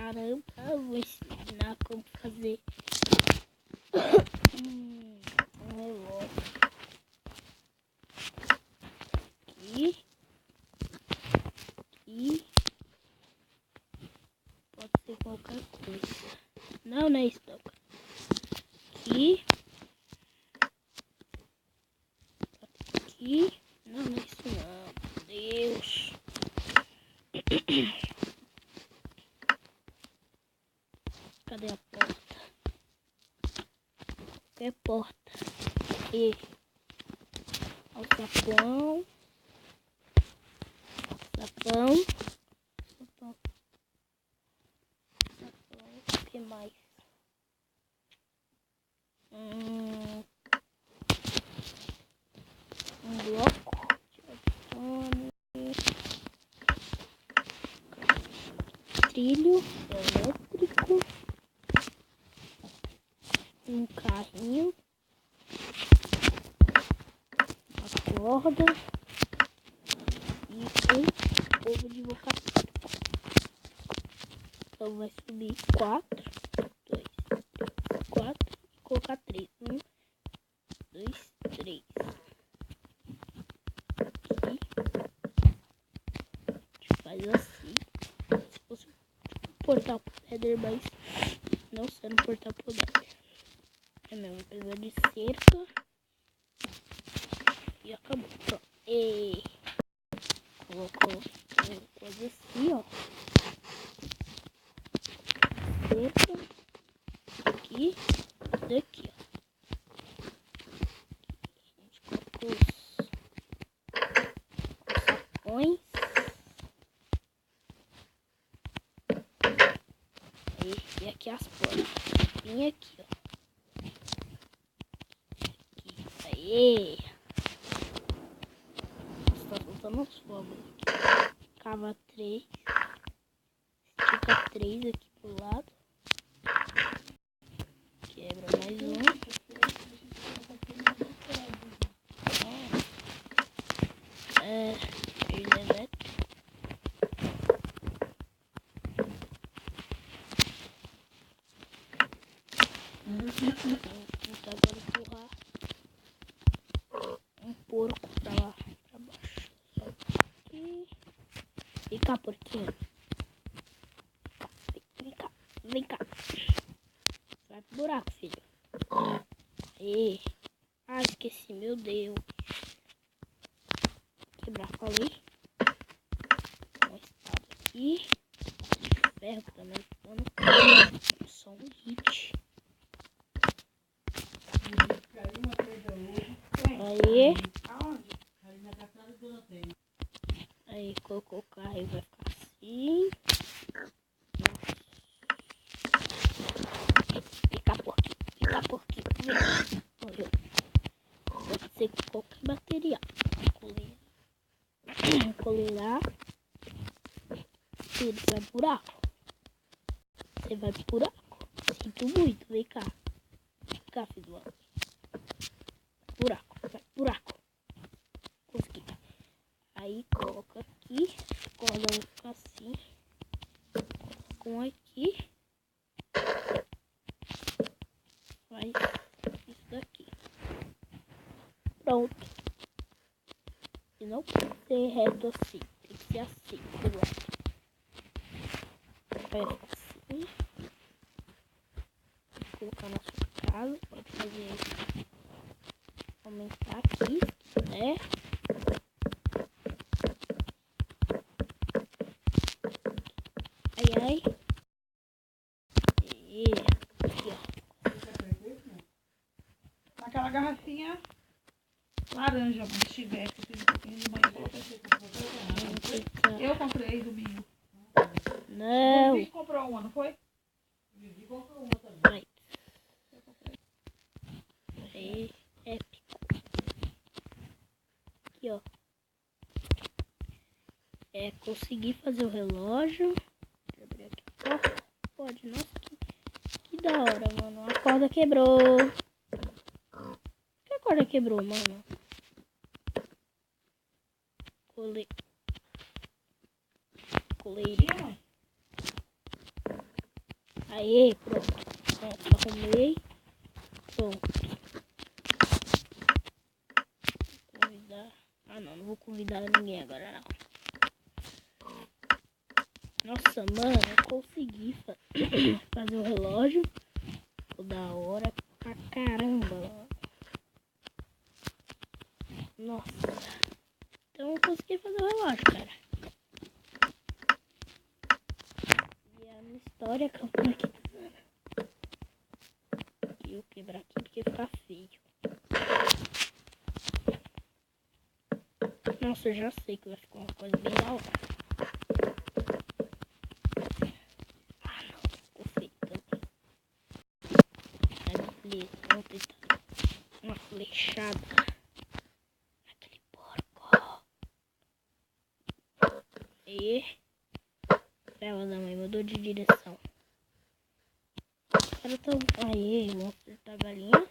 Caramba, eu vou ensinar como fazer um relógio. Aqui. Pode ser qualquer coisa. Não é isso, toca. Aqui. Aqui. Não é isso não. Deus. Cadê a porta? Qualquer porta. E o sapão. O que mais? Um bloco de trilho elétrico, um carrinho, uma corda e um ovo de boca. Então vai subir 4, 2, 3, 4 e colocar 3. 1, 2, 3. Aqui. A gente faz assim. Se fosse um portal pro Nether, mas não sendo um portal pro Nether. É mesmo, precisa de cerca. E acabou. Pronto. E colocou coisa assim, ó. Cerca. Aqui. Daqui, ó. A gente colocou os sapões. E aqui as portas. Vem aqui, ó. Aqui. Aê! Tá soltando os fogos aqui. Cava 3. Estica 3 aqui pro lado. Quebra mais um. Trilho elétrico. Então agora empurrar um porco pra lá, pra baixo. Aqui. Vem cá, porquinho. Vem cá. Vai pro buraco, filho. Aí. Ah, esqueci, meu Deus. Quebrar, falei. Um estado aqui. Ferro também. Só um hit. Aí. Aí colocou o carro e vai ficar assim. Fica porquinho. Morreu. Pode ser com qualquer material. Colei lá. Ele vai pro buraco. Você vai pro buraco. Sinto muito, vem cá. Vem cá, filho do homem. Buraco, vai pro buraco. Consegui. Aí coloca aqui. A corda vai ficar assim. Com aqui. Faz isso daqui. Pronto. E não pode ser reto assim. Tem que ser assim, do lado. Vai ficar assim. Vou colocar na sua casa. Pode fazer aumentar aqui, se quiser. Ai. E aqui, ó. Naquela garrafinha laranja, mas tivesse um pouquinho de banho, eu comprei domingo. Não. O Vivi comprou uma, não foi? O Vivi comprou uma também. Eu comprei. Aí, épico. Aqui, ó. Consegui fazer o relógio. Deixa eu abrir aqui a porta. Pode, nossa, que da hora, mano. A corda quebrou. Por que a corda quebrou, mano? Colei. Aê, pronto. Pronto, arrumei. Pronto. Vou convidar. Ah, não vou convidar ninguém agora, não. Nossa, mano, eu consegui fazer o relógio. Ficou da hora pra caramba, mano. Nossa. Então eu consegui fazer o relógio, cara. E a minha história acabou aqui. E eu quebrar aqui porque fica feio. Nossa, eu já sei que vai ficar uma coisa bem da hora. Ah, não. Ficou feio também. Aí, beleza. Vamos tentar uma flechada. Naquele porco. E... Ela da mãe mudou de direção. O cara tá... Aê, o monstro da galinha.